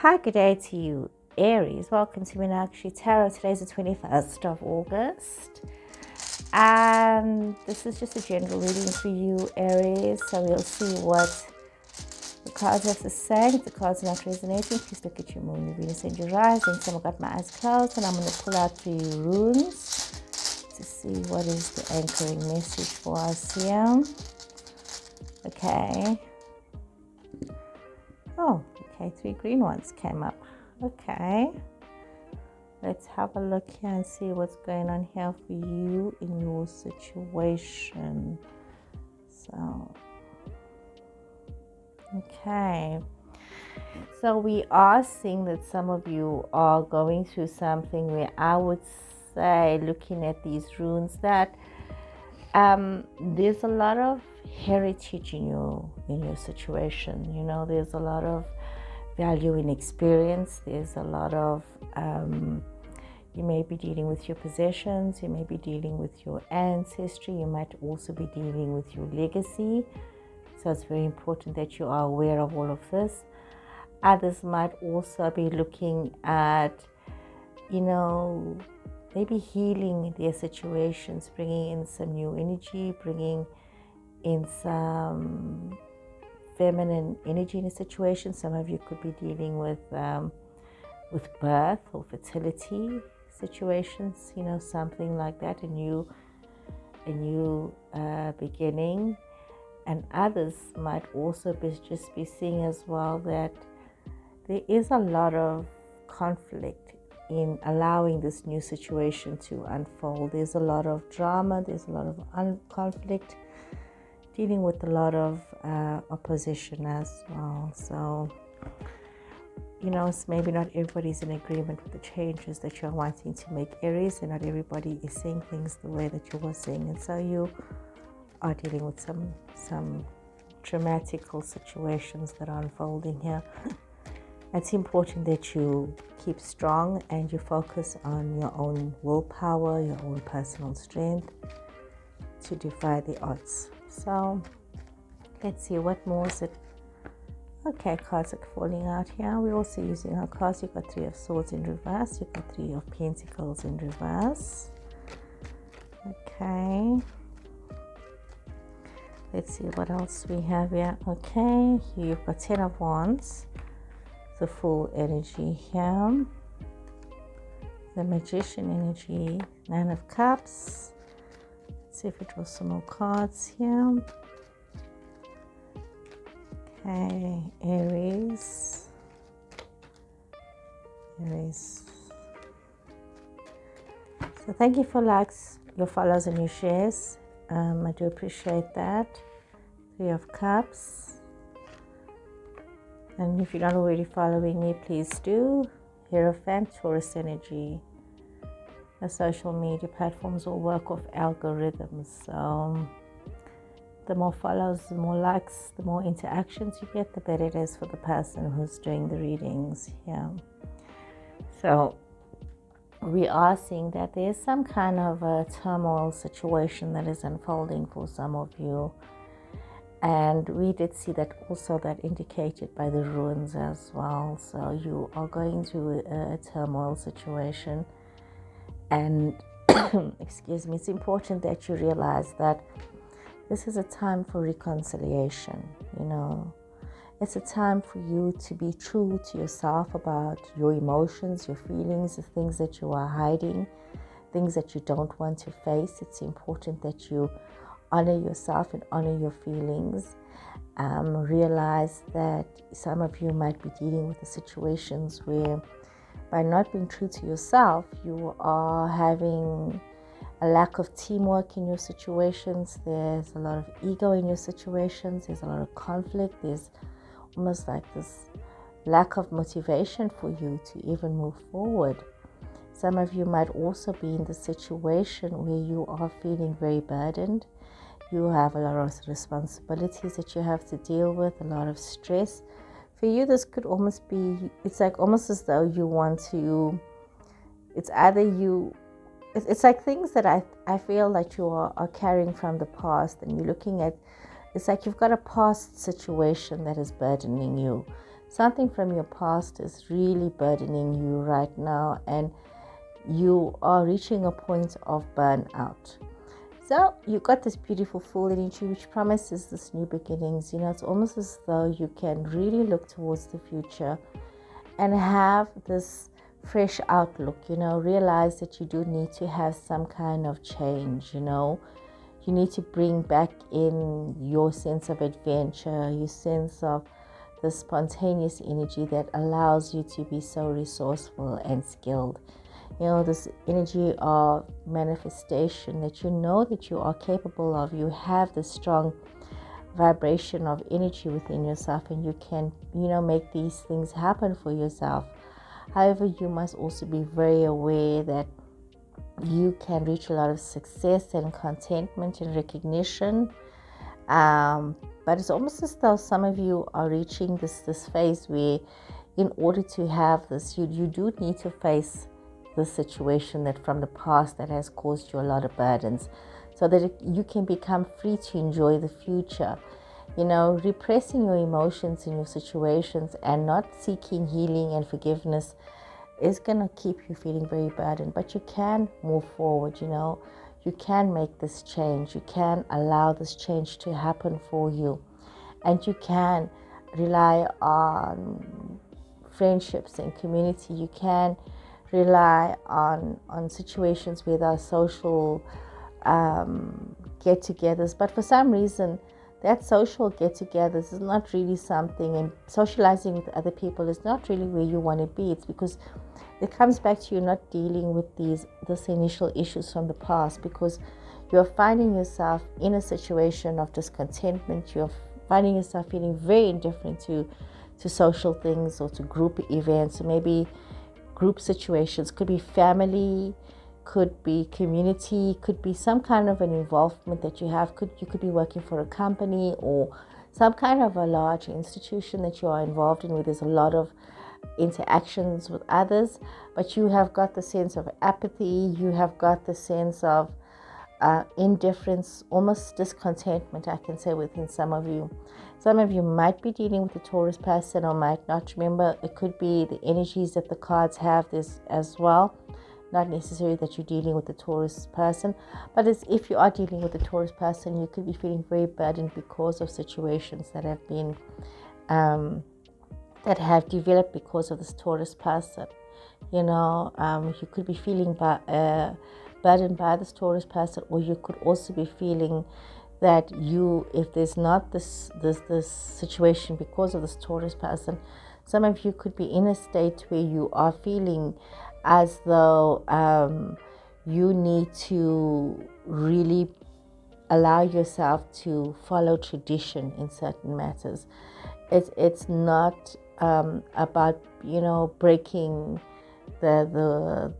Hi, good day to you, Aries. Welcome to Meenakshi Tarot. Today's the 21st of August. And this is just a general reading for you, Aries. So we'll see what the cards have to say. If the cards are not resonating, please look at your moon, your Venus, and your rising. So I've got my eyes closed and I'm going to pull out 3 runes to see what is the anchoring message for us here. Okay. Oh, okay, 3 green ones came up. Okay. Let's have a look here and see what's going on here for you in your situation. So, okay. So we are seeing that some of you are going through something where I would say, looking at these runes, that there's a lot of heritage in your situation. You know, there's a lot of value in experience. There's a lot of you may be dealing with your possessions, you may be dealing with your ancestry, you might also be dealing with your legacy. So it's very important that you are aware of all of this. Others might also be looking at, you know, maybe healing their situations, bringing in some new energy, bringing in some feminine energy in a situation. Some of you could be dealing with birth or fertility situations, you know, something like that, a new beginning. And others might also just be seeing as well that there is a lot of conflict in allowing this new situation to unfold. There's a lot of drama, there's a lot of conflict, dealing with a lot of opposition as well. So, you know, it's maybe not everybody's in agreement with the changes that you're wanting to make, Aries, and not everybody is seeing things the way that you were seeing. And so you are dealing with some dramatical situations that are unfolding here. It's important that you keep strong and you focus on your own willpower, your own personal strength to defy the odds. So let's see, what more is it? Okay, cards are falling out here. We're also using our cards. You've got 3 of Swords in reverse. You've got 3 of Pentacles in reverse. Okay. Let's see what else we have here. Okay, here you've got 10 of Wands. The Fool energy here. The Magician energy. 9 of Cups. Let's see if we draw some more cards here. Okay, Aries. So thank you for likes, your follows and your shares. I do appreciate that. 3 of Cups. And if you're not already following me, please do. Hierophant, Taurus energy. The social media platforms all work off algorithms. So the more follows, the more likes, the more interactions you get, the better it is for the person who's doing the readings here. So we are seeing that there's some kind of a turmoil situation that is unfolding for some of you. And we did see that also, that indicated by the runes as well. So you are going through a turmoil situation. And excuse me, it's important that you realize that this is a time for reconciliation. You know, it's a time for you to be true to yourself about your emotions, your feelings, the things that you are hiding, things that you don't want to face. It's important that you honor yourself and honor your feelings. Realize that some of you might be dealing with the situations where, by not being true to yourself, you are having a lack of teamwork in your situations. There's a lot of ego in your situations. There's a lot of conflict. There's almost like this lack of motivation for you to even move forward. Some of you might also be in the situation where you are feeling very burdened. You have a lot of responsibilities that you have to deal with, a lot of stress. For you, this could almost be, it's like almost as though you want to, it's either you, it's like things that I feel like you are carrying from the past, and you're looking at, it's like you've got a past situation that is burdening you. something from your past is really burdening you right now, and you are reaching a point of burnout. So you got this beautiful Fool energy, which promises this new beginnings. It's almost as though you can really look towards the future and have this fresh outlook, realize that you do need to have some kind of change, you need to bring back in your sense of adventure, your sense of the spontaneous energy that allows you to be so resourceful and skilled. This energy of manifestation that that you are capable of. You have this strong vibration of energy within yourself, and you can, make these things happen for yourself. However, you must also be very aware that you can reach a lot of success and contentment and recognition. But it's almost as though some of you are reaching this phase where, in order to have this, you do need to face the situation that from the past that has caused you a lot of burdens, so that you can become free to enjoy the future. Repressing your emotions in your situations and not seeking healing and forgiveness is going to keep you feeling very burdened. But you can move forward, you can make this change, you can allow this change to happen for you, and you can rely on friendships and community. You can rely on situations where there are social get-togethers, but for some reason that social get-togethers is not really something, and socializing with other people is not really where you want to be. It's because it comes back to you not dealing with this initial issues from the past, because you're finding yourself in a situation of discontentment. You're finding yourself feeling very indifferent to social things or to group events, or maybe group situations. Could be family, could be community, could be some kind of an involvement that you have. You could be working for a company or some kind of a large institution that you are involved in, where there's a lot of interactions with others, but you have got the sense of apathy, you have got the sense of indifference, almost discontentment, I can say, within some of you. Some of you might be dealing with a Taurus person or might not. Remember, it could be the energies that the cards have this as well. Not necessarily that you're dealing with a Taurus person, but as if you are dealing with a Taurus person, you could be feeling very burdened because of situations that have been that have developed because of this Taurus person. You could be feeling burdened by this Taurus person, or you could also be feeling that if there's not this situation because of this Taurus person, some of you could be in a state where you are feeling as though you need to really allow yourself to follow tradition in certain matters. It's not about breaking the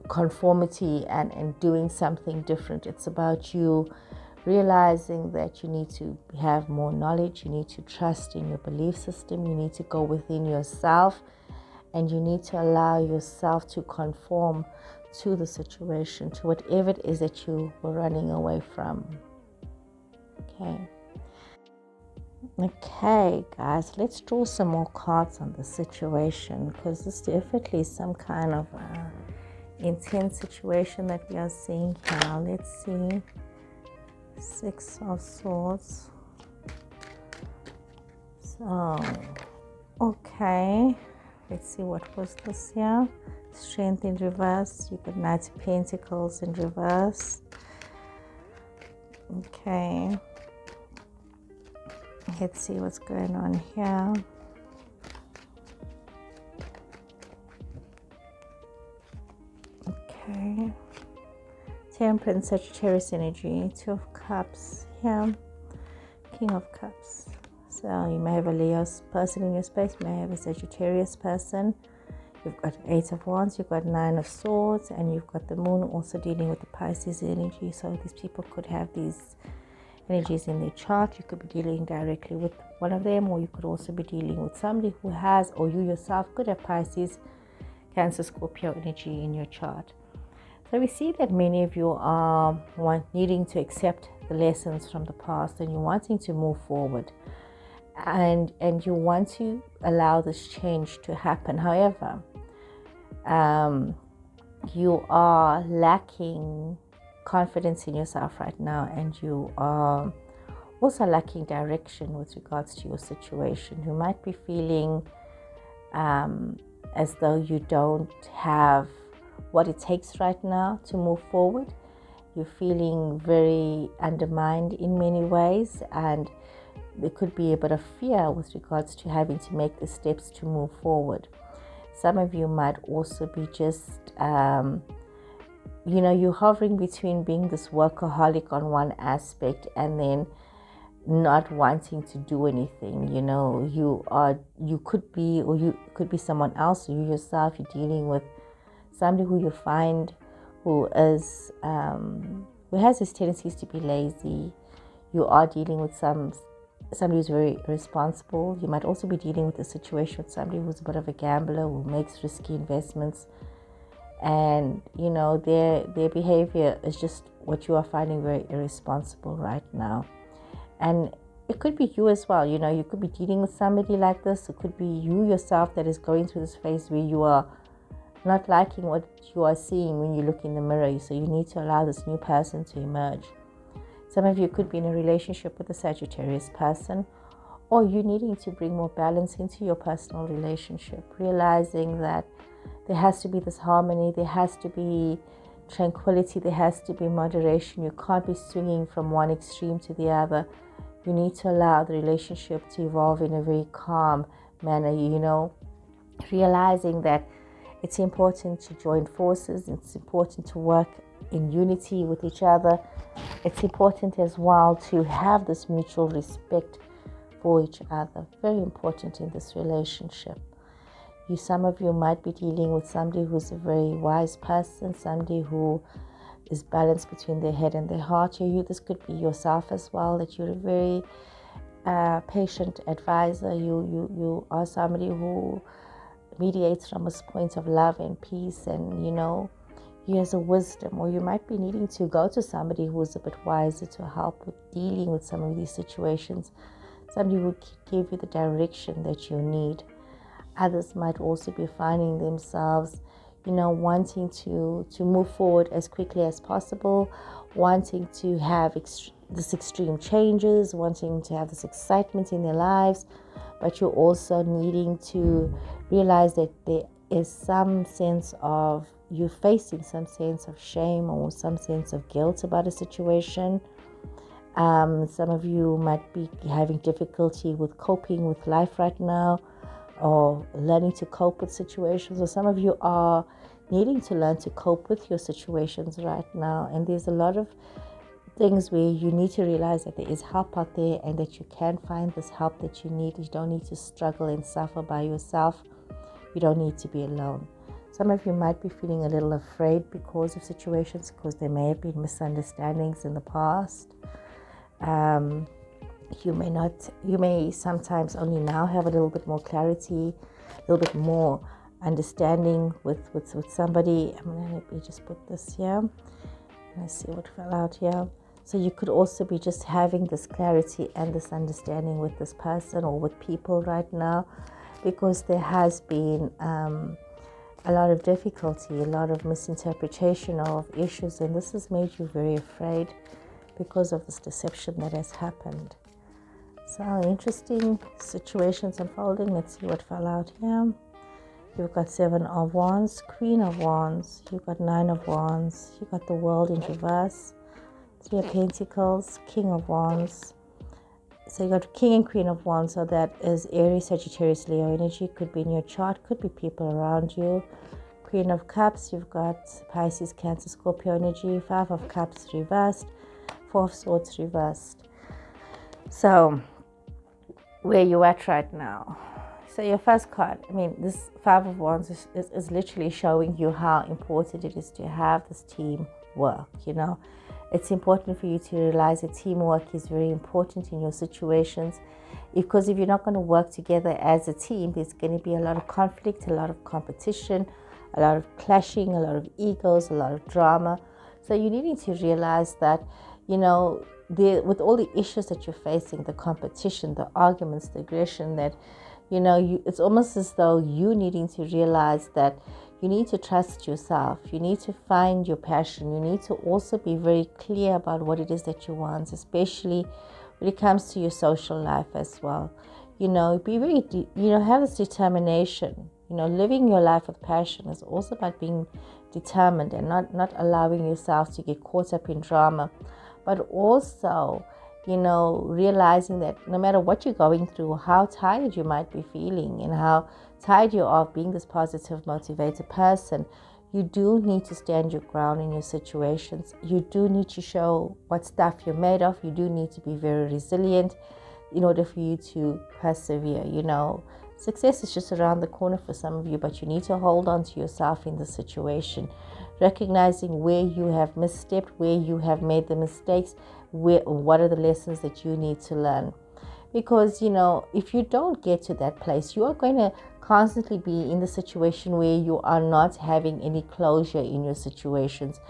conformity and doing something different. It's about you realizing that you need to have more knowledge, you need to trust in your belief system, you need to go within yourself, and you need to allow yourself to conform to the situation, to whatever it is that you were running away from. Okay, guys, let's draw some more cards on the situation, because this definitely is some kind of intense situation that we are seeing here. Let's see. 6 of Swords. So, okay. Let's see, what was this here? Strength in reverse. You got Knight of Pentacles in reverse. Okay. Let's see what's going on here. Okay. Temperance, Sagittarius energy. 2 of Cups here. King of Cups. So you may have a Leo person in your space. You may have a Sagittarius person. You've got 8 of Wands. You've got 9 of Swords. And you've got the Moon also dealing with the Pisces energy. So these people could have these energies in their chart. You could be dealing directly with one of them, or you could also be dealing with somebody who has, or you yourself could have Pisces, Cancer, Scorpio energy in your chart. So we see that many of you are needing to accept the lessons from the past, and you're wanting to move forward. and you want to allow this change to happen. However, you are lacking confidence in yourself right now, and you are also lacking direction with regards to your situation. You might be feeling as though you don't have what it takes right now to move forward. You're feeling very undermined in many ways, and there could be a bit of fear with regards to having to make the steps to move forward. Some of you might also be just, you're hovering between being this workaholic on one aspect and then not wanting to do anything. You could be, or you could be someone else, or you yourself, you're dealing with somebody who you find who has these tendencies to be lazy. You are dealing with somebody who's very responsible. You might also be dealing with a situation with somebody who's a bit of a gambler, who makes risky investments, and their behavior is just what you are finding very irresponsible right now. And it could be you as well. You could be dealing with somebody like this. It could be you yourself that is going through this phase where you are not liking what you are seeing when you look in the mirror. So you need to allow this new person to emerge. Some of you could be in a relationship with a Sagittarius person, or you needing to bring more balance into your personal relationship, realizing that there has to be this harmony, there has to be tranquility, there has to be moderation. You can't be swinging from one extreme to the other. You need to allow the relationship to evolve in a very calm manner, realizing that it's important to join forces. It's important to work in unity with each other. It's important as well to have this mutual respect for each other. Very important in this relationship. Some of you might be dealing with somebody who's a very wise person, somebody who is balanced between their head and their heart. This could be yourself as well, that you're a very patient advisor. You are somebody who mediates from a point of love and peace, and he has a wisdom, or you might be needing to go to somebody who's a bit wiser to help with dealing with some of these situations. Somebody who can give you the direction that you need. Others might also be finding themselves, wanting to move forward as quickly as possible, wanting to have this extreme changes, wanting to have this excitement in their lives, but you're also needing to realize that there is some sense of, you're facing some sense of shame or some sense of guilt about a situation. Some of you might be having difficulty with coping with life right now, or learning to cope with situations, or some of you are needing to learn to cope with your situations right now. And there's a lot of things where you need to realize that there is help out there, and that you can find this help that you need. You don't need to struggle and suffer by yourself. You don't need to be alone. Some of you might be feeling a little afraid because of situations, because there may have been misunderstandings in the past. You may sometimes only now have a little bit more clarity, a little bit more understanding with somebody. Let me just put this here. Let's see what fell out here. So you could also be just having this clarity and this understanding with this person or with people right now, because there has been a lot of difficulty, a lot of misinterpretation of issues, and this has made you very afraid because of this deception that has happened. So interesting situations unfolding. Let's see what fell out here. You've got 7 of Wands, Queen of Wands, you've got 9 of Wands, you've got the World in reverse, 3 of Pentacles, King of Wands. So you got King and Queen of Wands, so that is Aries, Sagittarius, Leo energy. Could be in your chart, could be people around you. Queen of Cups, you've got Pisces, Cancer, Scorpio energy. 5 of Cups reversed, 4 of Swords reversed. So where you at right now? So your first card, this 5 of Wands is literally showing you how important it is to have this teamwork. It's important for you to realize that teamwork is very important in your situations, because if you're not going to work together as a team, there's going to be a lot of conflict, a lot of competition, a lot of clashing, a lot of egos, a lot of drama. So you're needing to realize that, with all the issues that you're facing, the competition, the arguments, the aggression, that it's almost as though you needing to realize that you need to trust yourself. You need to find your passion. You need to also be very clear about what it is that you want, especially when it comes to your social life as well. Be very, have this determination. Living your life with passion is also about being determined and not allowing yourself to get caught up in drama, but also, realizing that no matter what you're going through, how tired you might be feeling and how tired you are of being this positive, motivated person, you do need to stand your ground in your situations. You do need to show what stuff you're made of. You do need to be very resilient in order for you to persevere. Success is just around the corner for some of you, but you need to hold on to yourself in the situation, recognizing where you have misstepped, where you have made the mistakes, what are the lessons that you need to learn. Because, if you don't get to that place, you are going to constantly be in the situation where you are not having any closure in your situations.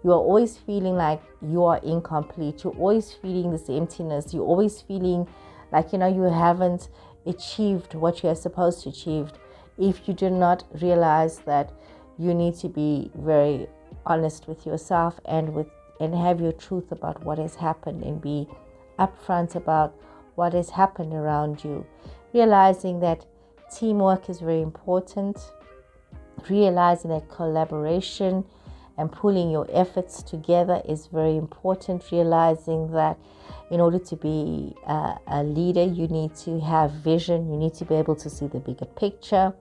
You are always feeling like you are incomplete. You're always feeling this emptiness. You're always feeling like, you haven't achieved what you are supposed to achieve, if you do not realize that you need to be very honest with yourself and have your truth about what has happened, and be upfront about what has happened around you. Realizing that teamwork is very important, realizing that collaboration and pulling your efforts together is very important, realizing that in order to be a leader, you need to have vision, you need to be able to see the bigger picture,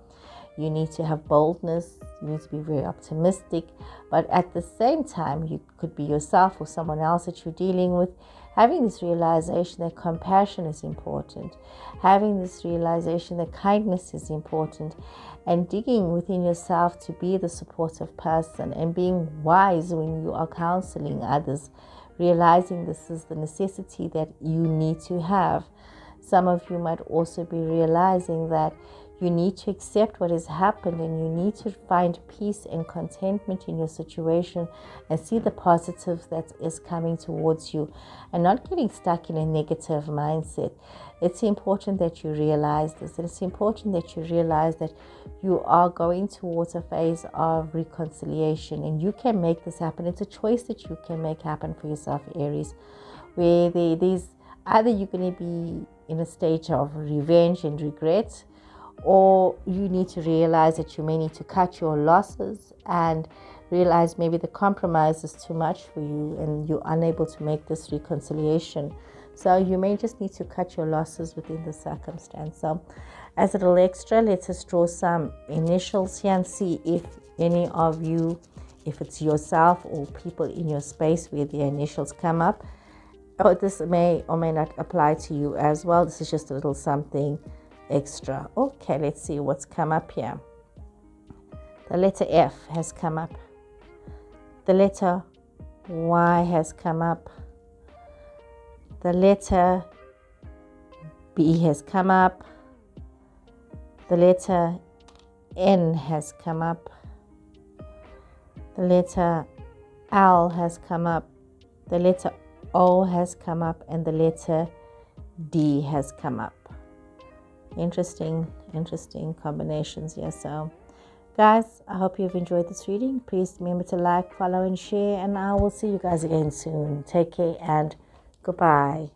you need to have boldness, you need to be very optimistic, but at the same time, you could be yourself or someone else that you're dealing with, having this realization that compassion is important, having this realization that kindness is important, and digging within yourself to be the supportive person and being wise when you are counseling others, realizing this is the necessity that you need to have. Some of you might also be realizing that you need to accept what has happened, and you need to find peace and contentment in your situation and see the positive that is coming towards you, and not getting stuck in a negative mindset. It's important that you realize this. It's important that you realize that you are going towards a phase of reconciliation, and you can make this happen. It's a choice that you can make happen for yourself, Aries, where there's either you're going to be in a state of revenge and regret, or you need to realize that you may need to cut your losses and realize maybe the compromise is too much for you and you're unable to make this reconciliation. So you may just need to cut your losses within the circumstance. So as a little extra, let's just draw some initials here and see if any of you, if it's yourself or people in your space where the initials come up. Oh, this may or may not apply to you as well. This is just a little something extra. Okay, let's see what's come up here. The letter F has come up. The letter Y has come up. The letter B has come up. The letter N has come up. The letter L has come up. The letter O has come up, and the letter D has come up. Interesting combinations here. So guys, I hope you've enjoyed this reading. Please remember to like, follow, and share, and I will see you guys again soon. Take care and goodbye.